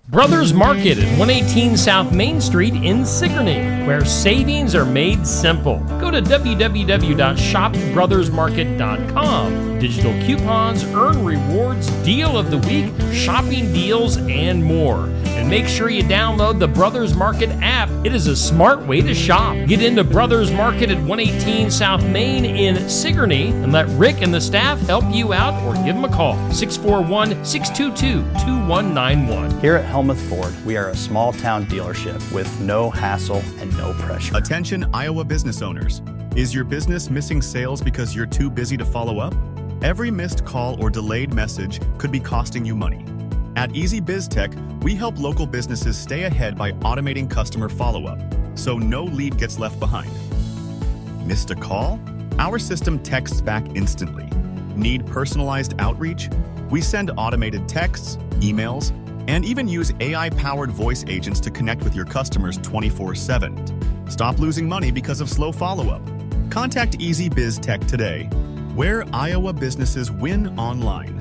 Brothers Market at 118 South Main Street in Sigourney, where savings are made simple. Go to www.shopbrothersmarket.com. Digital coupons, earn rewards, deal of the week, shopping deals, and more. And make sure you download the Brothers Market app. It is a smart way to shop. Get into Brothers Market at 118 South Main in Sigourney and let Rick and the staff help you out, or give them a call, 641-622-2191. Here at Helmuth Ford, we are a small town dealership with no hassle and no pressure. Attention Iowa business owners. Is your business missing sales because you're too busy to follow up? Every missed call or delayed message could be costing you money. At Easy Biz Tech, we help local businesses stay ahead by automating customer follow-up, so no lead gets left behind. Missed a call? Our system texts back instantly. Need personalized outreach? We send automated texts, emails, and even use AI-powered voice agents to connect with your customers 24/7. Stop losing money because of slow follow-up. Contact Easy Biz Tech today, where Iowa businesses win online.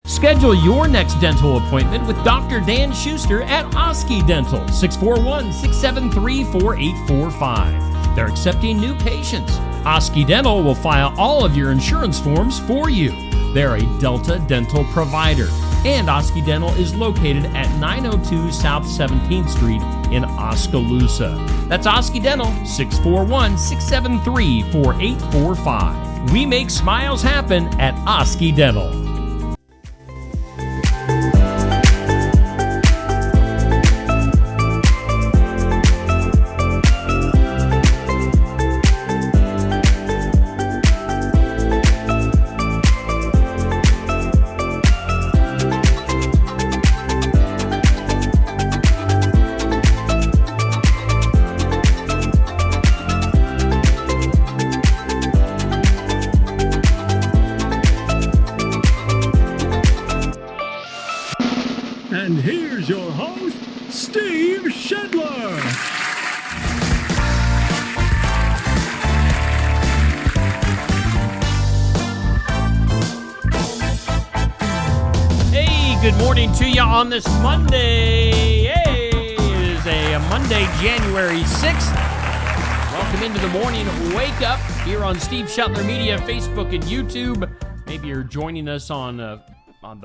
Schedule your next dental appointment with Dr. Dan Schuster at Oski Dental, 641-673-4845. They're accepting new patients. Oski Dental will file all of your insurance forms for you. They're a Delta dental provider, and Oski Dental is located at 902 South 17th Street in Oskaloosa. That's Oski Dental, 641-673-4845. We make smiles happen at Oski Dental. And here's your host, Steve Shedler. Hey, good morning to you on this Monday. Hey, it is a Monday, January 6th. Welcome into the morning wake up here on Steve Shetler Media, Facebook and YouTube. Maybe you're joining us on the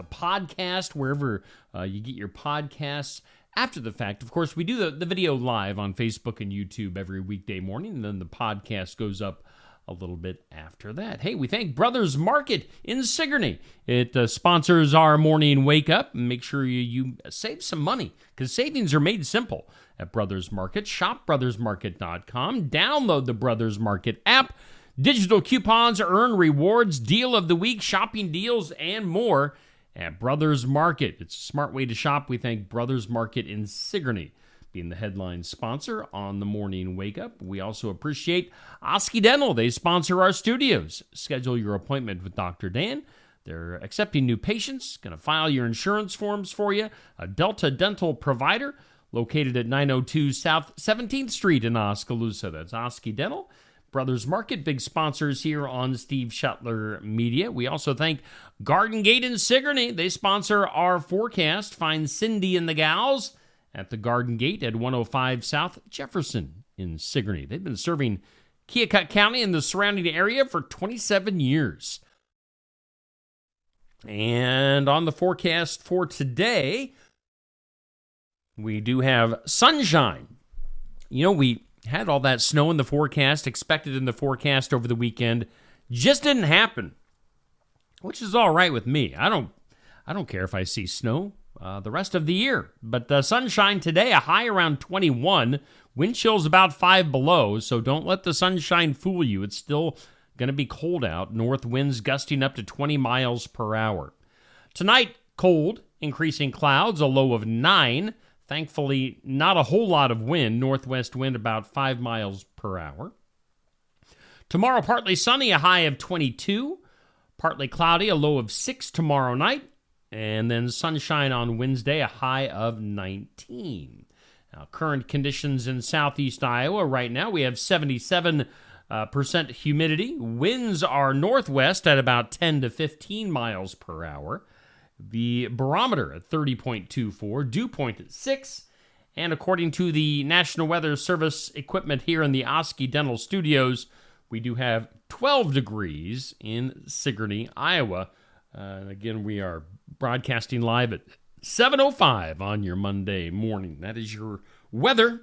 podcast, wherever you get your podcasts after the fact. Of course, we do the video live on Facebook and YouTube every weekday morning, and then the podcast goes up a little bit after that. Hey, we thank Brothers Market in Sigourney. It sponsors our morning wake up. Make sure you save some money, because savings are made simple at Brothers Market. ShopBrothersMarket.com. Download the Brothers Market app. Digital coupons, earn rewards, deal of the week, shopping deals, and more at Brothers Market. It's a smart way to shop. We thank Brothers Market in Sigourney being the headline sponsor on the morning wake up. We also appreciate Oski Dental. They sponsor our studios. Schedule your appointment with Dr. Dan. They're accepting new patients, going to file your insurance forms for you. A Delta dental provider located at 902 South 17th Street in Oskaloosa. That's Oski Dental. Brothers Market, big sponsors here on Steve Shetler Media. We also thank Garden Gate in Sigourney. They sponsor our forecast. Find Cindy and the gals at the Garden Gate at 105 South Jefferson in Sigourney. They've been serving Keokuk County and the surrounding area for 27 years. And on the forecast for today, we do have sunshine. You know, we had all that snow in the forecast, expected in the forecast over the weekend. Just didn't happen, which is all right with me. I don't care if I see snow the rest of the year. But the sunshine today, a high around 21. Wind chill's about 5 below, so don't let the sunshine fool you. It's still going to be cold out. North winds gusting up to 20 miles per hour. Tonight, cold, increasing clouds, a low of 9. Thankfully, not a whole lot of wind. Northwest wind about 5 miles per hour. Tomorrow, partly sunny, a high of 22. Partly cloudy, a low of 6 tomorrow night. And then sunshine on Wednesday, a high of 19. Now, current conditions in southeast Iowa right now, we have 77% humidity. Winds are northwest at about 10 to 15 miles per hour. The barometer at 30.24, dew point at 6, and according to the National Weather Service equipment here in the Oskey Dental Studios, we do have 12 degrees in Sigourney, Iowa. Again, we are broadcasting live at 7:05 on your Monday morning. That is your weather,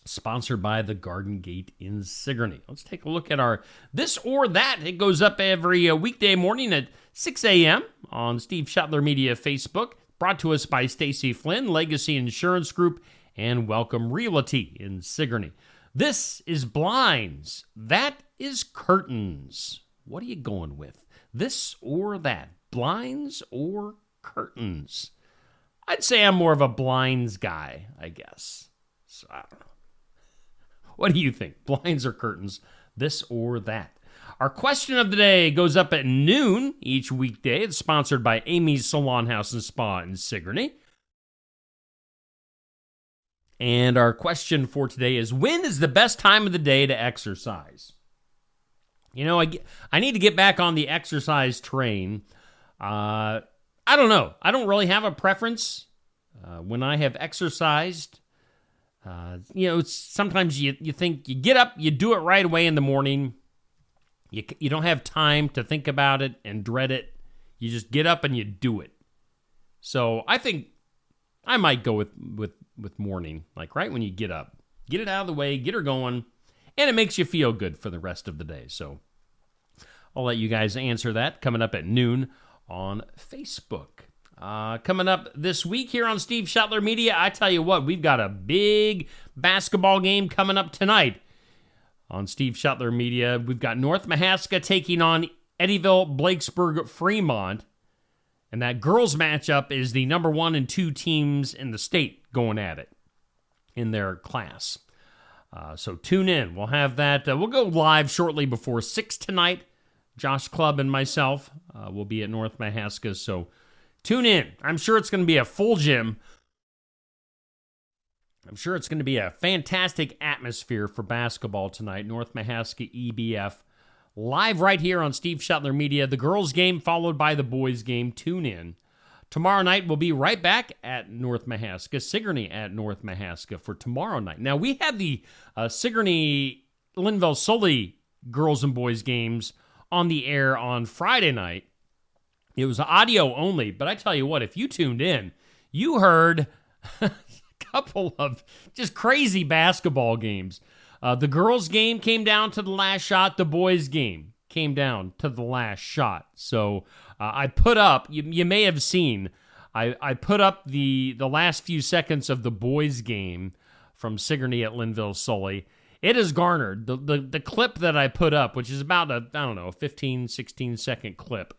sponsored by the Garden Gate in Sigourney. Let's take a look at our This or That. It goes up every weekday morning at 6 a.m. on Steve Shetler Media Facebook. Brought to us by Stacy Flynn, Legacy Insurance Group, and Welcome Realty in Sigourney. This is blinds. That is curtains. What are you going with? This or that? Blinds or curtains? I'd say I'm more of a blinds guy, I guess. So, I don't know. What do you think? Blinds or curtains? This or that? Our question of the day goes up at noon each weekday. It's sponsored by Amy's Salon House and Spa in Sigourney. And our question for today is, when is the best time of the day to exercise? You know, I need to get back on the exercise train. I don't know. I don't really have a preference. When I have exercised, sometimes you think you get up, you do it right away in the morning. You don't have time to think about it and dread it. You just get up and you do it. So I think I might go with morning, like right when you get up. Get it out of the way, get her going, and it makes you feel good for the rest of the day. So I'll let you guys answer that coming up at noon on Facebook. Coming up this week here on Steve Shetler Media, I tell you what, we've got a big basketball game coming up tonight on Steve Shetler Media. We've got North Mahaska taking on Eddyville, Blakesburg, Fremont. And that girls matchup is the number 1 and 2 teams in the state going at it in their class. So tune in. We'll have that. We'll go live shortly before 6 tonight. Josh Clubb and myself will be at North Mahaska. So tune in. I'm sure it's going to be a full gym. I'm sure it's going to be a fantastic atmosphere for basketball tonight. North Mahaska EBF live right here on Steve Shetler Media. The girls game followed by the boys game. Tune in. Tomorrow night we'll be right back at North Mahaska, Sigourney at North Mahaska for tomorrow night. Now we had the Sigourney Linville Sully girls and boys games on the air on Friday night. It was audio only, but I tell you what, if you tuned in, you heard a couple of just crazy basketball games. The girls' game came down to the last shot. The boys' game came down to the last shot. So I put up, you may have seen, I put up the last few seconds of the boys' game from Sigourney at Linville Sully. It has garnered, the clip that I put up, which is about a 15, 16-second clip,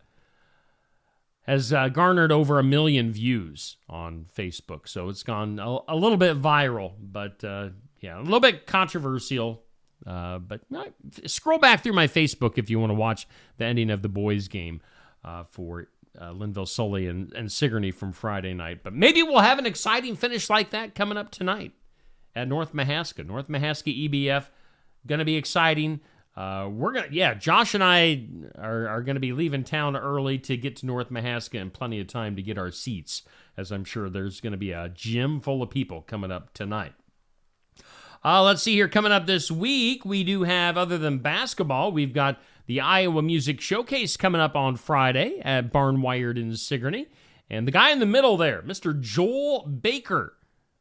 has garnered over 1 million views on Facebook. So it's gone a little bit viral, but a little bit controversial. But scroll back through my Facebook if you want to watch the ending of the boys' game for Linville Sully and Sigourney from Friday night. But maybe we'll have an exciting finish like that coming up tonight at North Mahaska. North Mahaska EBF, going to be exciting. Josh and I are going to be leaving town early to get to North Mahaska and plenty of time to get our seats, as I'm sure there's going to be a gym full of people coming up tonight. Let's see here. Coming up this week, we do have, other than basketball, we've got the Iowa Music Showcase coming up on Friday at Barnwired in Sigourney. And the guy in the middle there, Mr. Joel Baker,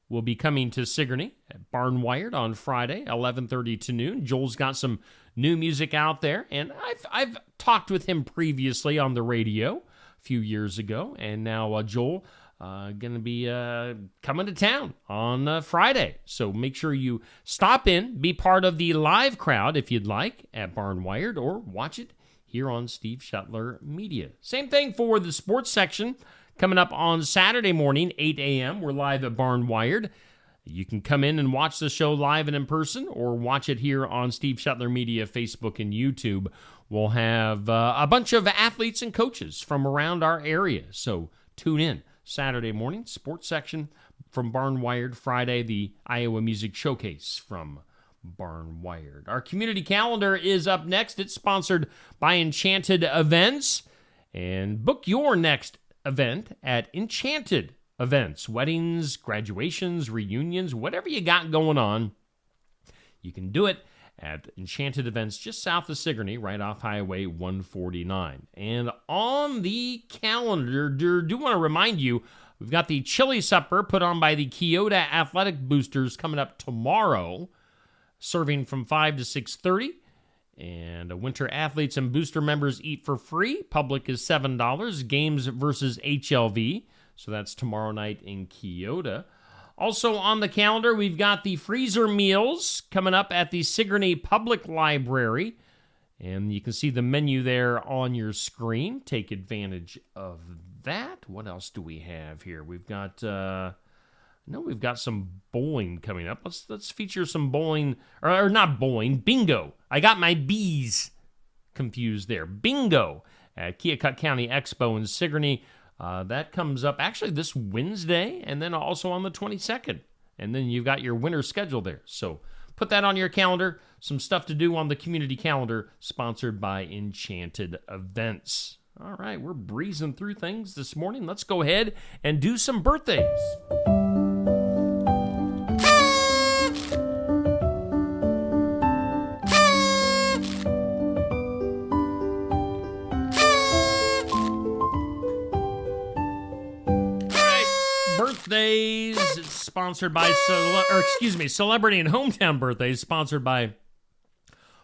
will be coming to Sigourney at Barnwired on Friday, 11:30 to noon. Joel's got some new music out there, and I've talked with him previously on the radio a few years ago, and now Joel going to be coming to town on Friday. So make sure you stop in, be part of the live crowd if you'd like at Barnwired, or watch it here on Steve Shetler Media. Same thing for the sports section. Coming up on Saturday morning, 8 a.m., we're live at Barnwired. You can come in and watch the show live and in person, or watch it here on Steve Shetler Media, Facebook, and YouTube. We'll have a bunch of athletes and coaches from around our area, so tune in. Saturday morning, sports section from Barnwired. Friday, the Iowa Music Showcase from Barnwired. Our community calendar is up next. It's sponsored by Enchanted Events. And book your next event at Enchanted Events. Weddings, graduations, reunions, whatever you got going on, you can do it at Enchanted Events just south of Sigourney, right off Highway 149. And on the calendar, do want to remind you, we've got the chili supper put on by the Keota Athletic Boosters coming up tomorrow, serving from 5 to 6:30. And winter athletes and booster members eat for free. Public is $7. Games versus HLV. So that's tomorrow night in Keota. Also on the calendar, we've got the freezer meals coming up at the Sigourney Public Library. And you can see the menu there on your screen. Take advantage of that. What else do we have here? We've got, we've got some bowling coming up. Let's feature some bowling, or not bowling, bingo. I got my B's confused there. Bingo at Keokuk County Expo in Sigourney. That comes up actually this Wednesday and then also on the 22nd. And then you've got your winter schedule there. So put that on your calendar. Some stuff to do on the community calendar, sponsored by Enchanted Events. All right, we're breezing through things this morning. Let's go ahead and do some birthdays. Birthdays, it's sponsored by, Celebrity and Hometown Birthdays, sponsored by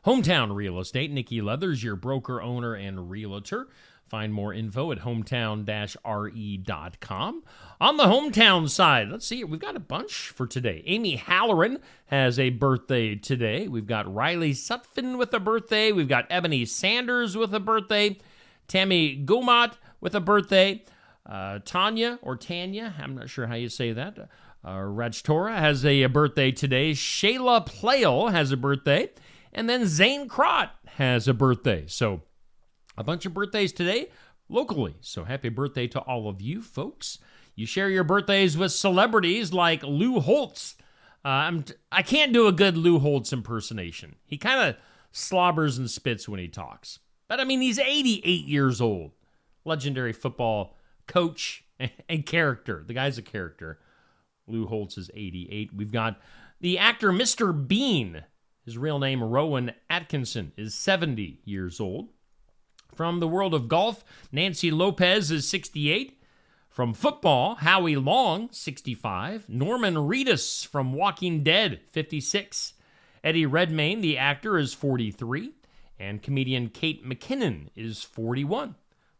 Hometown Real Estate. Nikki Leathers, your broker, owner, and realtor. Find more info at hometown-re.com. On the hometown side, let's see, we've got a bunch for today. Amy Halloran has a birthday today. We've got Riley Sutphin with a birthday. We've got Ebony Sanders with a birthday. Tammy Gomot with a birthday. Tanya, I'm not sure how you say that. Rajtora has a birthday today. Shayla Plale has a birthday. And then Zane Crott has a birthday. So a bunch of birthdays today locally. So happy birthday to all of you folks. You share your birthdays with celebrities like Lou Holtz. I can't do a good Lou Holtz impersonation. He kind of slobbers and spits when he talks. But I mean, he's 88 years old. Legendary football coach and character. The guy's a character. Lou Holtz is 88. We've got the actor Mr. Bean. His real name, Rowan Atkinson, is 70 years old. From the world of golf, Nancy Lopez is 68. From football, Howie Long, 65. Norman Reedus from Walking Dead, 56. Eddie Redmayne, the actor, is 43. And comedian Kate McKinnon is 41.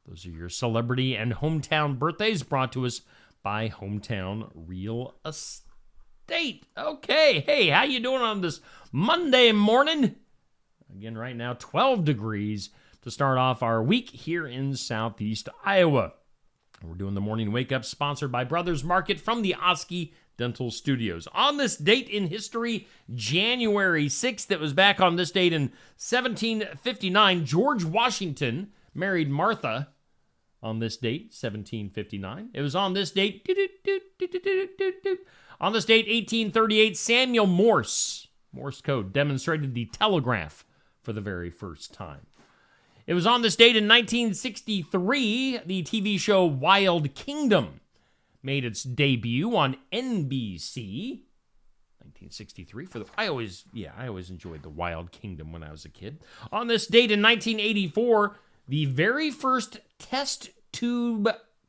Those are your celebrity and hometown birthdays brought to us by Hometown Real Estate. Okay, hey, how you doing on this Monday morning? Again, right now, 12 degrees to start off our week here in Southeast Iowa. We're doing the morning wake up sponsored by Brothers Market from the Oski Dental Studios. On this date in history, January 6th, it was back on this date in 1759, George Washington married Martha. On this date, 1759. It was on this date, on this date, 1838, Samuel Morse code, demonstrated the telegraph for the very first time. It was on this date in 1963, the TV show Wild Kingdom made its debut on NBC. 1963 I always enjoyed the Wild Kingdom when I was a kid. On this date in 1984, the very first test tube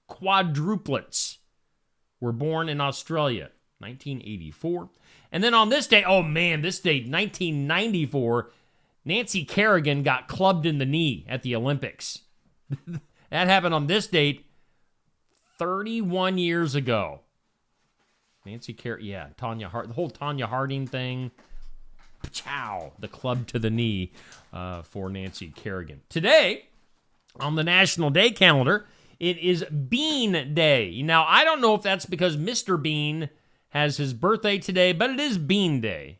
quadruplets were born in Australia, 1984. And then on this day, this date, 1994, Nancy Kerrigan got clubbed in the knee at the Olympics. That happened on this date 31 years ago. Nancy Kerrigan, Tanya Hart, the whole Tanya Harding thing. Chow, the club to the knee for Nancy Kerrigan. Today, on the National Day calendar, it is Bean Day. Now, I don't know if that's because Mr. Bean has his birthday today, but it is Bean Day.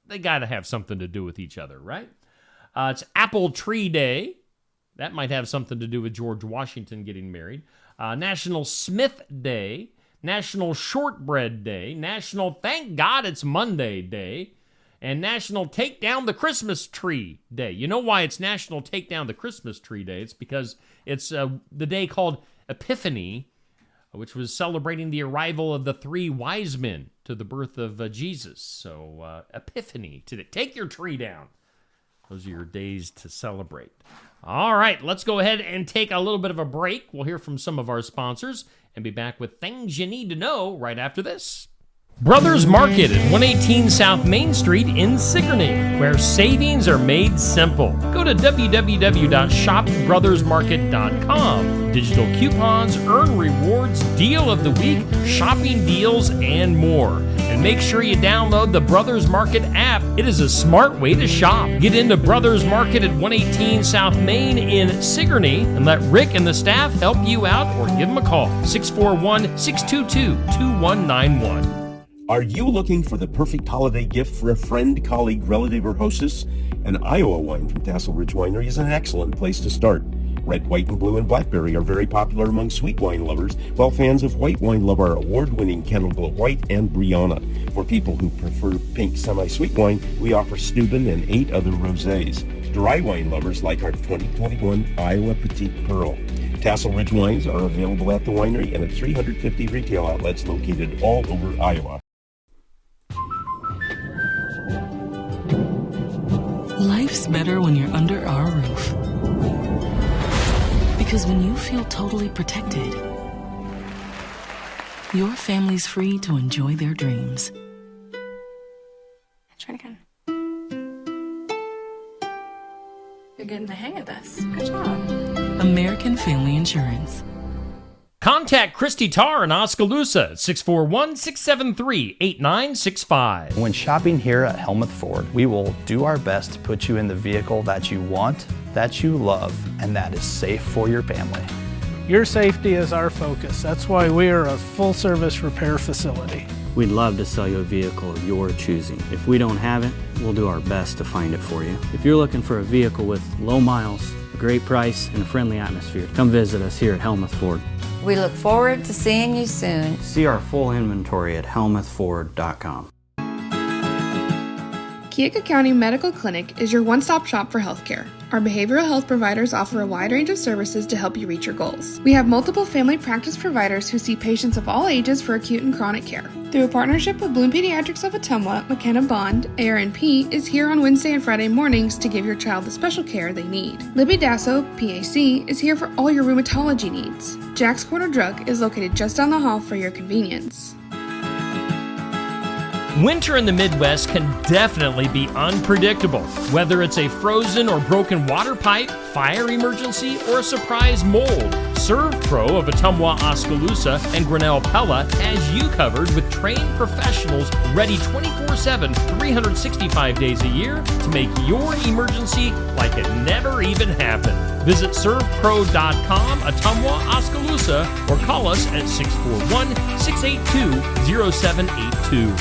They got to have something to do with each other, right? It's Apple Tree Day. That might have something to do with George Washington getting married. National Smith Day. National Shortbread Day. National Thank God It's Monday Day. And National Take Down the Christmas Tree Day. You know why it's National Take Down the Christmas Tree Day? It's because it's the day called Epiphany, which was celebrating the arrival of the 3 wise men to the birth of Jesus. So, Epiphany today. Take your tree down. Those are your days to celebrate. All right, let's go ahead and take a little bit of a break. We'll hear from some of our sponsors and be back with things you need to know right after this. Brothers Market at 118 South Main Street in Sigourney, where savings are made simple. Go to www.shopbrothersmarket.com. Digital coupons, earn rewards, deal of the week, shopping deals, and more. And make sure you download the Brothers Market app. It is a smart way to shop. Get into Brothers Market at 118 South Main in Sigourney and let Rick and the staff help you out or give them a call. 641-622-2191. Are you looking for the perfect holiday gift for a friend, colleague, relative, or hostess? An Iowa wine from Tassel Ridge Winery is an excellent place to start. Red, white, and blue and blackberry are very popular among sweet wine lovers, while fans of white wine love our award-winning Kennel Glow White and Brianna. For people who prefer pink semi-sweet wine, we offer Steuben and 8 other rosés. Dry wine lovers like our 2021 Iowa Petite Pearl. Tassel Ridge wines are available at the winery and at 350 retail outlets located all over Iowa. Life's better when you're under our roof. Because when you feel totally protected, your family's free to enjoy their dreams. Try it again. You're getting the hang of this. Good job. American Family Insurance. Contact Christy Tarr in Oskaloosa at 641-673-8965. When shopping here at Helmuth Ford, we will do our best to put you in the vehicle that you want, that you love, and that is safe for your family. Your safety is our focus. That's why we are a full-service repair facility. We'd love to sell you a vehicle of your choosing. If we don't have it, we'll do our best to find it for you. If you're looking for a vehicle with low miles, a great price, and a friendly atmosphere, come visit us here at Helmuth Ford. We look forward to seeing you soon. See our full inventory at helmuthford.com. Keokuk County Medical Clinic is your one-stop shop for healthcare. Our behavioral health providers offer a wide range of services to help you reach your goals. We have multiple family practice providers who see patients of all ages for acute and chronic care. Through a partnership with Bloom Pediatrics of Ottumwa, McKenna Bond, ARNP, is here on Wednesday and Friday mornings to give your child the special care they need. Libby Dasso, PAC, is here for all your rheumatology needs. Jack's Corner Drug is located just down the hall for your convenience. Winter in the Midwest can definitely be unpredictable. Whether it's a frozen or broken water pipe, fire emergency, or a surprise mold, ServPro of Ottumwa, Oskaloosa, and Grinnell Pella has you covered with trained professionals ready 24/7, 365 days a year to make your emergency like it never even happened. Visit servpro.com, Ottumwa, Oskaloosa, or call us at 641-682-0782.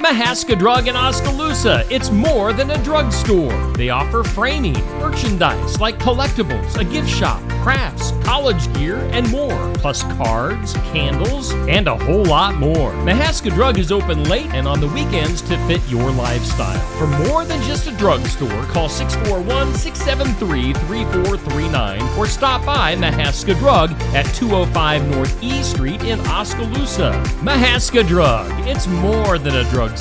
Mahaska Drug in Oskaloosa. It's more than a drugstore. They offer framing, merchandise like collectibles, a gift shop, crafts, college gear, and more, plus cards, candles, and a whole lot more. Mahaska Drug is open late and on the weekends to fit your lifestyle. For more than just a drugstore, call 641-673-3439 or stop by Mahaska Drug at 205 North E Street in Oskaloosa. Mahaska Drug. It's more than a drugstore.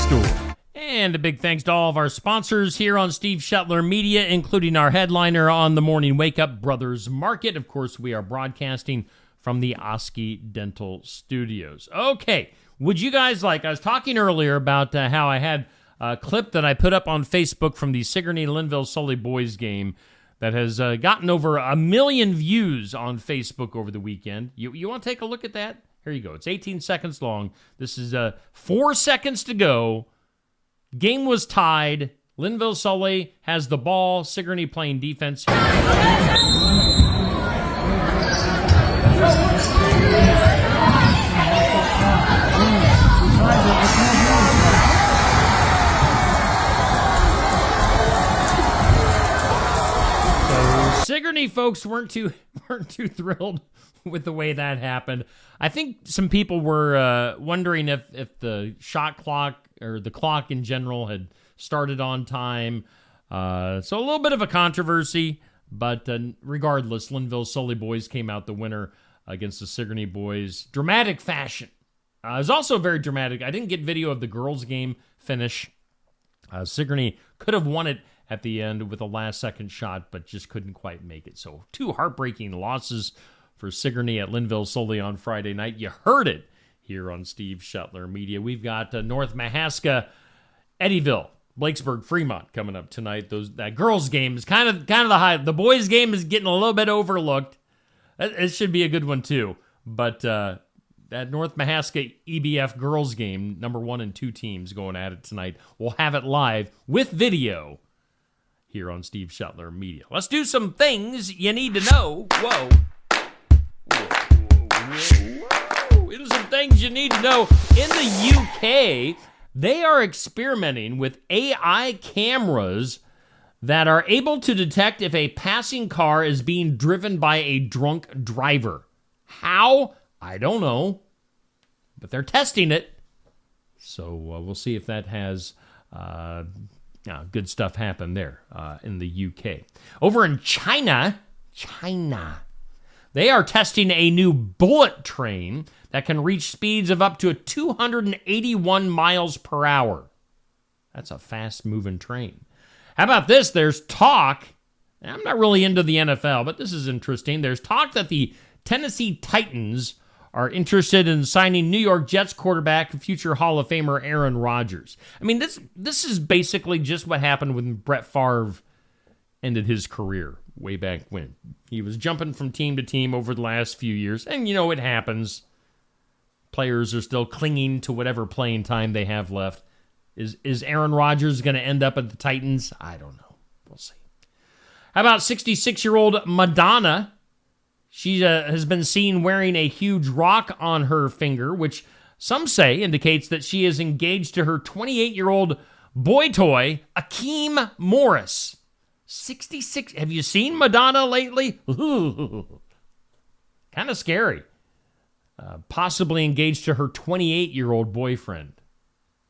And a big thanks to all of our sponsors here on Steve Shetler Media, including our headliner on the Morning Wake Up, Brothers Market. Of course, we are broadcasting from the Oski Dental Studios. Okay, would you guys like, I was talking earlier about how I had a clip that I put up on Facebook from the Sigourney-Linville-Sully boys game that has gotten over 1 million views on Facebook over the weekend. You want to take a look at that? Here you go. It's 18 seconds long. This is 4 seconds to go. Game was tied. Linville-Sully has the ball. Sigourney playing defense. Sigourney folks weren't too thrilled with the way that happened. I think some people were wondering if the shot clock or the clock in general had started on time. So a little bit of a controversy, but regardless, Linville-Sully boys came out the winner against the Sigourney boys. Dramatic fashion. It was also very dramatic. I didn't get video of the girls' game finish. Sigourney could have won it at the end with a last-second shot, but just couldn't quite make it. So 2 heartbreaking losses for Sigourney at Linville-Sully on Friday night. You heard it here on Steve Shetler Media. We've got North Mahaska, Eddyville, Blakesburg, Fremont coming up tonight. That girls' game is kind of the high. The boys' game is getting a little bit overlooked. It should be a good one too. But that North Mahaska EBF girls' game, number 1 and 2 teams going at it tonight. We'll have it live with video here on Steve Shetler Media. Let's do some things you need to know. Whoa. Here's some things you need to know. In the UK, they are experimenting with AI cameras that are able to detect if a passing car is being driven by a drunk driver. How? I don't know. But they're testing it. So we'll see if that has good stuff happen there in the UK. Over in China, they are testing a new bullet train that can reach speeds of up to 281 miles per hour. That's a fast-moving train. How about this? There's talk, and I'm not really into the NFL, but this is interesting. There's talk that the Tennessee Titans are interested in signing New York Jets quarterback, future Hall of Famer Aaron Rodgers. I mean, this is basically just what happened when Brett Favre ended his career way back when. He was jumping from team to team over the last few years, and it happens. Players are still clinging to whatever playing time they have left. Is Aaron Rodgers going to end up at the Titans? I don't know. We'll see. How about 66-year-old Madonna? She has been seen wearing a huge rock on her finger, which some say indicates that she is engaged to her 28-year-old boy toy, Akeem Morris. 66. Have you seen Madonna lately? Kind of scary. Possibly engaged to her 28-year-old boyfriend,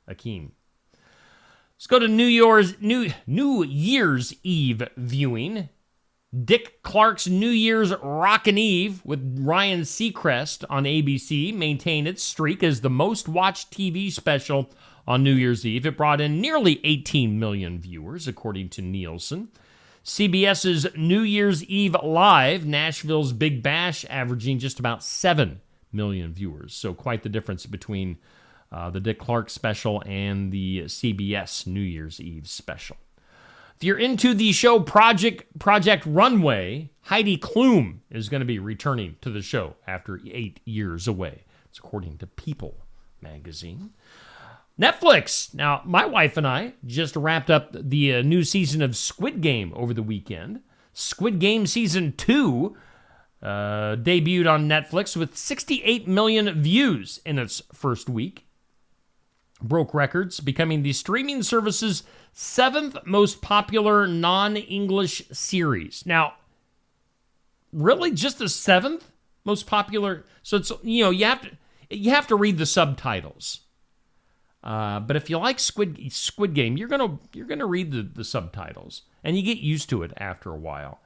Akeem. Let's go to New Year's Eve viewing. Dick Clark's New Year's Rockin' Eve with Ryan Seacrest on ABC maintained its streak as the most watched TV special on New Year's Eve. It brought in nearly 18 million viewers, according to Nielsen. CBS's New Year's Eve Live, Nashville's Big Bash, averaging just about 7 million viewers. So quite the difference between the Dick Clark special and the CBS New Year's Eve special. If you're into the show Project Runway, Heidi Klum is going to be returning to the show after 8 years away. It's according to People magazine. Netflix. Now, my wife and I just wrapped up the new season of Squid Game over the weekend. Squid Game Season 2 debuted on Netflix with 68 million views in its first week. Broke records, becoming the streaming service's 7th most popular non-English series. Now, really just the 7th most popular? So it's, you have to read the subtitles. But if you like Squid Game, you're gonna read the subtitles, and you get used to it after a while.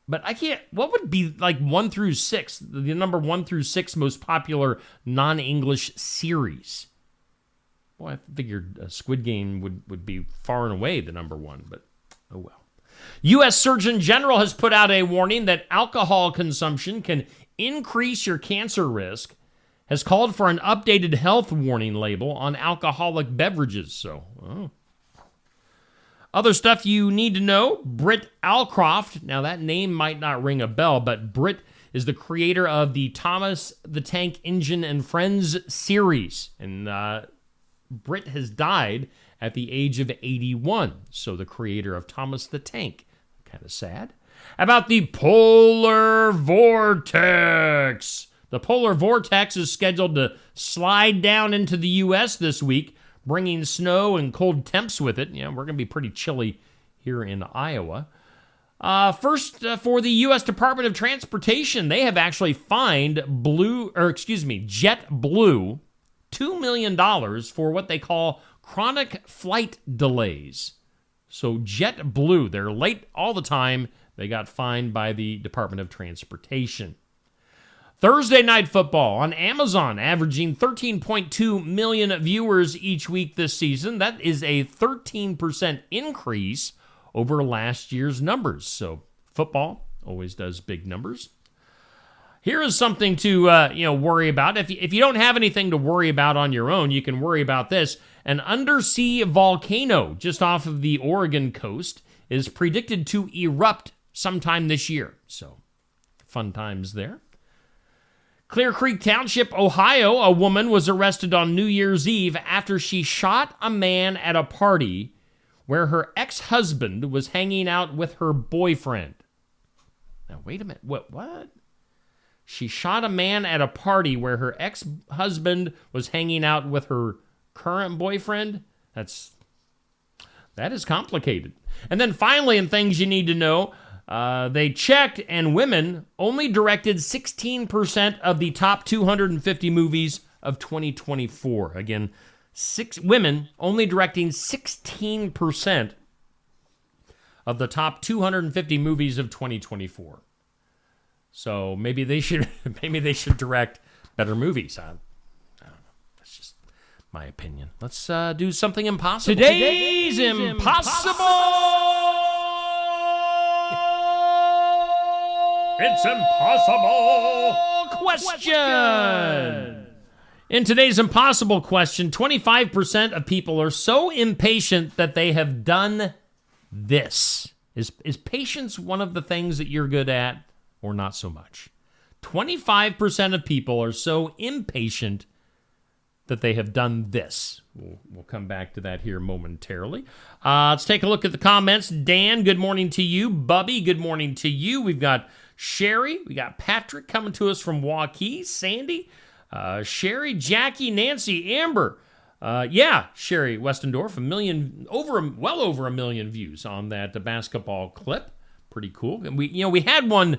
But I can't. What would be like 1 through 6? The number 1 through 6 most popular non-English series. Well, I figured Squid Game would be far and away the number 1, but oh well. U.S. Surgeon General has put out a warning that alcohol consumption can increase your cancer risk. Has called for an updated health warning label on alcoholic beverages. Other stuff you need to know, Britt Allcroft. Now, that name might not ring a bell, but Britt is the creator of the Thomas the Tank Engine and Friends series. And Britt has died at the age of 81. So the creator of Thomas the Tank. Kind of sad. About the polar vortex. The polar vortex is scheduled to slide down into the U.S. this week, bringing snow and cold temps with it. We're going to be pretty chilly here in Iowa. First, for the U.S. Department of Transportation, they have actually fined JetBlue $2 million for what they call chronic flight delays. So JetBlue, they're late all the time. They got fined by the Department of Transportation. Thursday Night Football on Amazon, averaging 13.2 million viewers each week this season. That is a 13% increase over last year's numbers. So football always does big numbers. Here is something to worry about. If you don't have anything to worry about on your own, you can worry about this. An undersea volcano just off of the Oregon coast is predicted to erupt sometime this year. So, fun times there. Clear Creek Township, Ohio, a woman was arrested on New Year's Eve after she shot a man at a party where her ex-husband was hanging out with her boyfriend. Now, wait a minute. What? She shot a man at a party where her ex-husband was hanging out with her current boyfriend? That is complicated. And then finally, in things you need to know, they checked and women only directed 16% of the top 250 movies of 2024. Again, women only directing 16% of the top 250 movies of 2024. So maybe they should direct better movies. I don't know. That's just my opinion. Let's do something impossible. Today's impossible. It's impossible question. In today's impossible question, 25% of people are so impatient that they have done this. Is patience one of the things that you're good at? Or not so much. 25% of people are so impatient that they have done this. We'll come back to that here momentarily. Let's take a look at the comments. Dan, good morning to you. Bubby, good morning to you. We've got Sherry. We got Patrick coming to us from Waukee. Sandy, Sherry, Jackie, Nancy, Amber. Sherry Westendorf, well over a million views on that basketball clip. Pretty cool. And we had one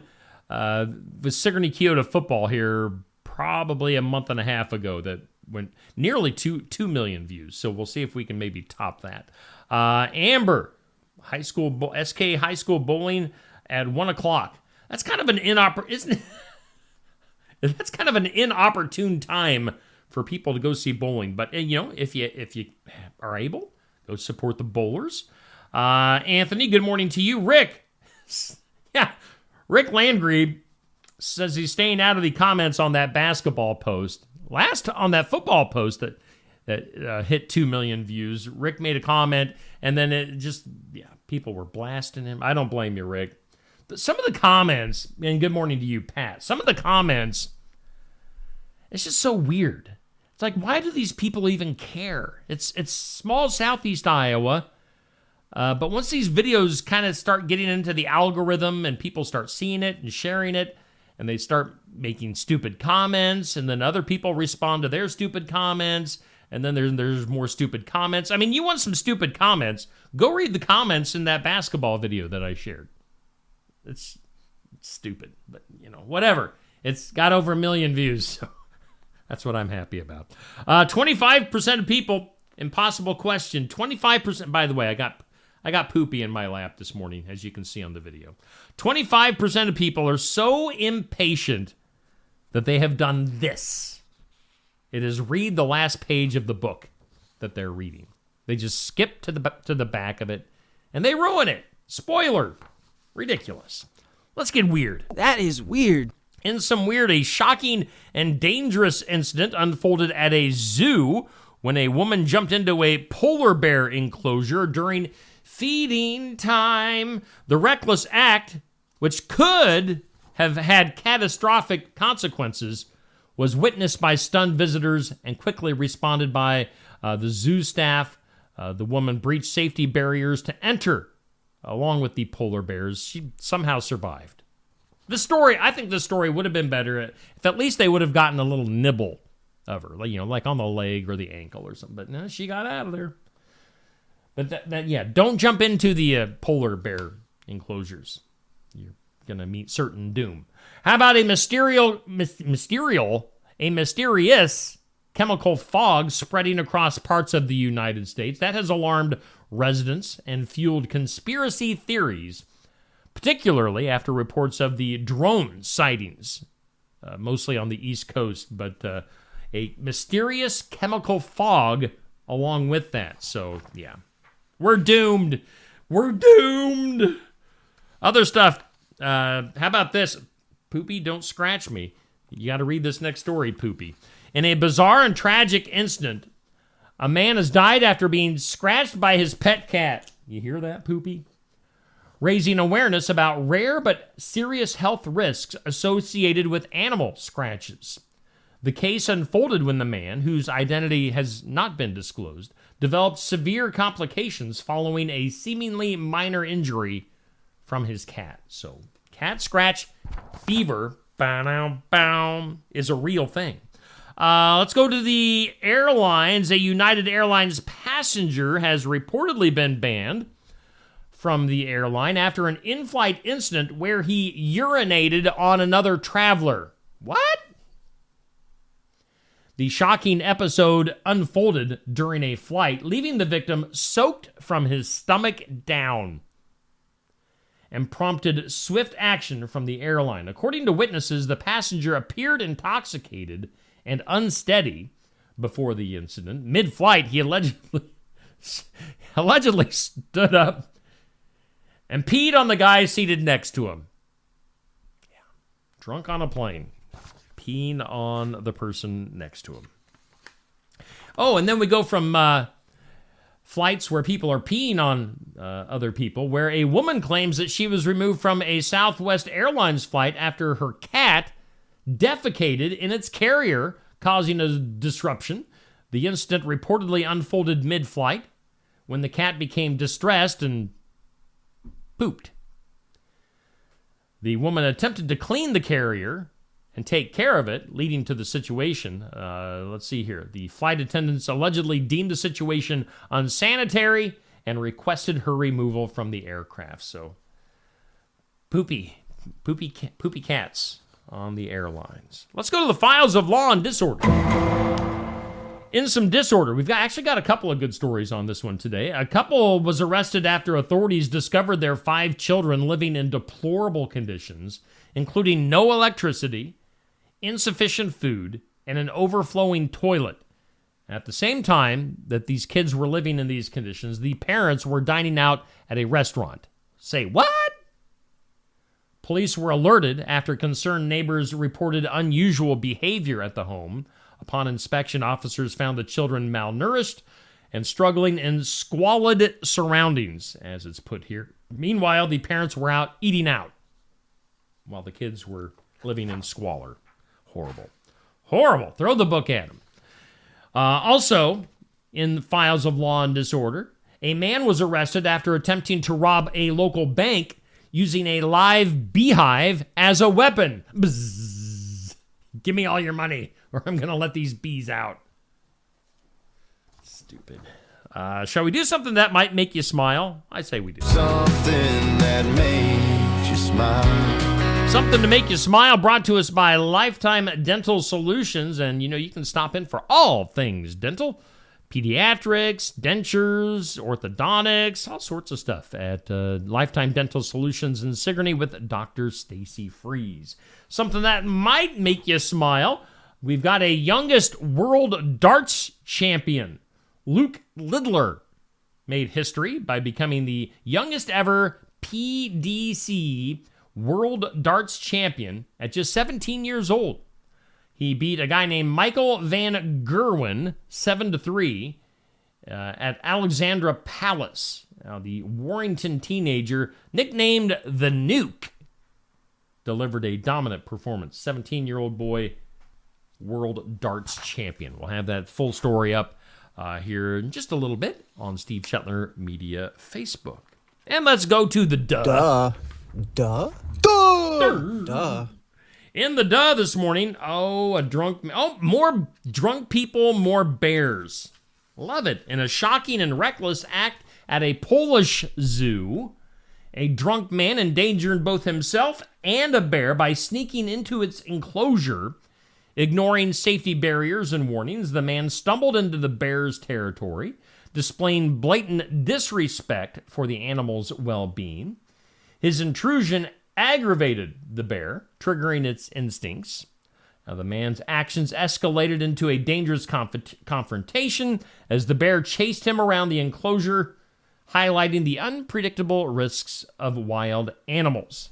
with Sigourney Keota football here probably a month and a half ago that went nearly 2 million views. So we'll see if we can maybe top that. Amber, SK High School Bowling at 1 o'clock. That's kind of an That's kind of an inopportune time for people to go see bowling. But if you are able, go support the bowlers. Anthony, good morning to you. Rick, Rick Landgrebe says he's staying out of the comments on that basketball post. On that football post that hit 2 million views, Rick made a comment, and then people were blasting him. I don't blame you, Rick. Some of the comments, and good morning to you, Pat. Some of the comments, it's just so weird. It's like, why do these people even care? It's small southeast Iowa. But once these videos kind of start getting into the algorithm and people start seeing it and sharing it, and they start making stupid comments, and then other people respond to their stupid comments, and then there's more stupid comments. I mean, you want some stupid comments, go read the comments in that basketball video that I shared. It's stupid, but whatever. It's got over 1 million views, so that's what I'm happy about. 25% of people, impossible question, 25%, by the way, I got poopy in my lap this morning, as you can see on the video. 25% of people are so impatient that they have done this. It is read the last page of the book that they're reading. They just skip to the back of it, and they ruin it. Spoiler. Ridiculous. Let's get weird. That is weird. In some weird, a shocking and dangerous incident unfolded at a zoo when a woman jumped into a polar bear enclosure during feeding time. The reckless act, which could have had catastrophic consequences, was witnessed by stunned visitors and quickly responded by the zoo staff. The woman breached safety barriers to enter along with the polar bears. She somehow survived. I think this story would have been better if at least they would have gotten a little nibble of her, like on the leg or the ankle or something. But no, she got out of there. But don't jump into the polar bear enclosures. You're going to meet certain doom. How about a mysterious chemical fog spreading across parts of the United States that has alarmed residents and fueled conspiracy theories, particularly after reports of the drone sightings mostly on the East Coast, but a mysterious chemical fog along with that. So, yeah, we're doomed. We're doomed. Other stuff. How about this? Poopy, don't scratch me. You got to read this next story, Poopy. In a bizarre and tragic incident, a man has died after being scratched by his pet cat. You hear that, Poopy? Raising awareness about rare but serious health risks associated with animal scratches. The case unfolded when the man, whose identity has not been disclosed, developed severe complications following a seemingly minor injury from his cat. So, cat scratch fever is a real thing. Let's go to the airlines. A United Airlines passenger has reportedly been banned from the airline after an in-flight incident where he urinated on another traveler. What? The shocking episode unfolded during a flight, leaving the victim soaked from his stomach down, and prompted swift action from the airline. According to witnesses, the passenger appeared intoxicated and unsteady before the incident. Mid-flight, he allegedly stood up and peed on the guy seated next to him. Yeah, drunk on a plane, peeing on the person next to him. Oh, and then we go from flights where people are peeing on other people, where a woman claims that she was removed from a Southwest Airlines flight after her cat defecated in its carrier, causing a disruption. The incident reportedly unfolded mid-flight when the cat became distressed and pooped. The woman attempted to clean the carrier and take care of it, leading to the situation. Let's see here. The flight attendants allegedly deemed the situation unsanitary and requested her removal from the aircraft. So, poopy cats on the airlines. Let's go to the files of law and disorder. In some disorder, we've actually got a couple of good stories on this one today. A couple was arrested after authorities discovered their 5 children living in deplorable conditions, including no electricity, insufficient food, and an overflowing toilet. At the same time that these kids were living in these conditions, the parents were dining out at a restaurant. Say what? Police were alerted after concerned neighbors reported unusual behavior at the home. Upon inspection, officers found the children malnourished and struggling in squalid surroundings, as it's put here. Meanwhile, the parents were out eating out while the kids were living in squalor. Horrible. Horrible. Throw the book at them. Also, in the files of law and disorder, a man was arrested after attempting to rob a local bank using a live beehive as a weapon. Bzzz. Give me all your money, or I'm going to let these bees out. Stupid. Shall we do something that might make you smile? I say we do. Something that makes you smile. Something to make you smile, brought to us by Lifetime Dental Solutions. And, you can stop in for all things dental. Pediatrics, dentures, orthodontics, all sorts of stuff at Lifetime Dental Solutions in Sigourney with Dr. Stacy Freeze. Something that might make you smile. We've got a youngest world darts champion. Luke Lidler made history by becoming the youngest ever PDC world darts champion at just 17 years old. He beat a guy named Michael Van Gerwen 7-3 at Alexandra Palace. Now, the Warrington teenager, nicknamed the Nuke, delivered a dominant performance. 17-year-old boy, world darts champion. We'll have that full story up here in just a little bit on Steve Shetler Media Facebook. And let's go to the duh. Duh. In the duh this morning, more drunk people, more bears. Love it. In a shocking and reckless act at a Polish zoo, a drunk man endangered both himself and a bear by sneaking into its enclosure. Ignoring safety barriers and warnings, the man stumbled into the bear's territory, displaying blatant disrespect for the animal's well-being. His intrusion aggravated the bear, triggering its instincts. Now, the man's actions escalated into a dangerous confrontation as the bear chased him around the enclosure, highlighting the unpredictable risks of wild animals.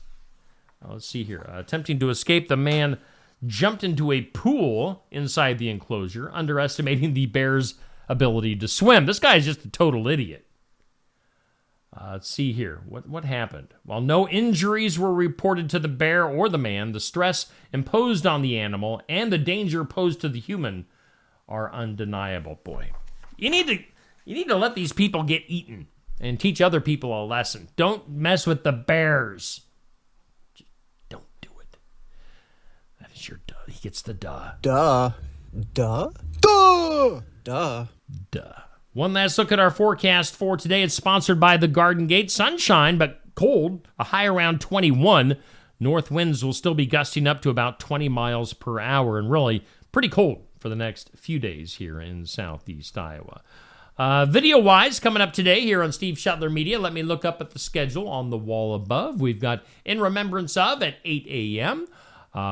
Now, let's see here. Attempting to escape, the man jumped into a pool inside the enclosure, underestimating the bear's ability to swim. This guy is just a total idiot. Let's see here. What happened? While no injuries were reported to the bear or the man, the stress imposed on the animal and the danger posed to the human are undeniable. Boy, you need to let these people get eaten and teach other people a lesson. Don't mess with the bears. Just don't do it. That is your duh. He gets the duh. Duh. Duh. Duh. Duh. Duh. One last look at our forecast for today. It's sponsored by the Garden Gate. Sunshine, but cold. A high around 21. North winds will still be gusting up to about 20 miles per hour, and really pretty cold for the next few days here in southeast Iowa. Video-wise, coming up today here on Steve Shetler Media, let me look up at the schedule on the wall above. We've got In Remembrance Of at 8 a.m.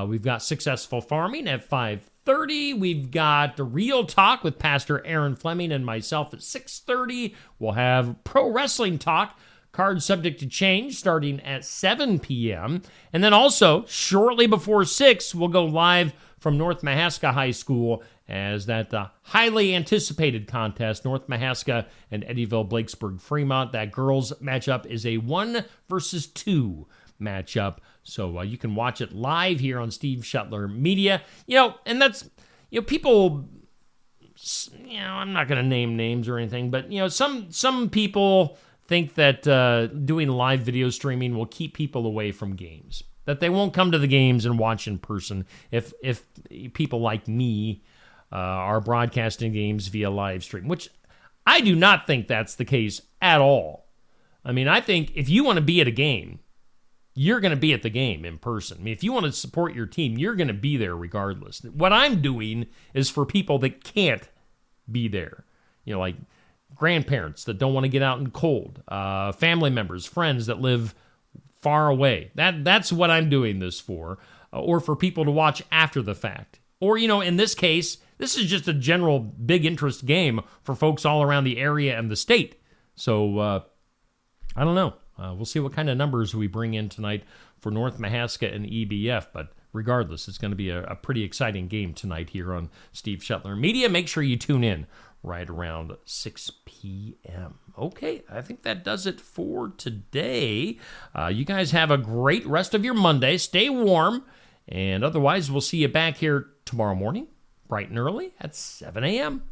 We've got Successful Farming at 5:30. We've got the Real Talk with Pastor Aaron Fleming and myself at 6:30. We'll have Pro Wrestling Talk, Card Subject to Change, starting at 7 p.m. And then also, shortly before 6, we'll go live from North Mahaska High School as that highly anticipated contest, North Mahaska and Eddyville Blakesburg Fremont. That girls matchup is a 1-versus-2 matchup. So you can watch it live here on Steve Shetler Media. And that's, people, I'm not going to name names or anything, but, some people think that doing live video streaming will keep people away from games, that they won't come to the games and watch in person if people like me are broadcasting games via live stream, which I do not think that's the case at all. I mean, I think if you want to be at a game, you're going to be at the game in person. I mean, if you want to support your team, you're going to be there regardless. What I'm doing is for people that can't be there, like grandparents that don't want to get out in cold, family members, friends that live far away. That's what I'm doing this for, or for people to watch after the fact. Or, in this case, this is just a general big interest game for folks all around the area and the state. So, I don't know. We'll see what kind of numbers we bring in tonight for North Mahaska and EBF. But regardless, it's going to be a pretty exciting game tonight here on Steve Shetler Media. Make sure you tune in right around 6 p.m. Okay, I think that does it for today. You guys have a great rest of your Monday. Stay warm. And otherwise, we'll see you back here tomorrow morning, bright and early at 7 a.m.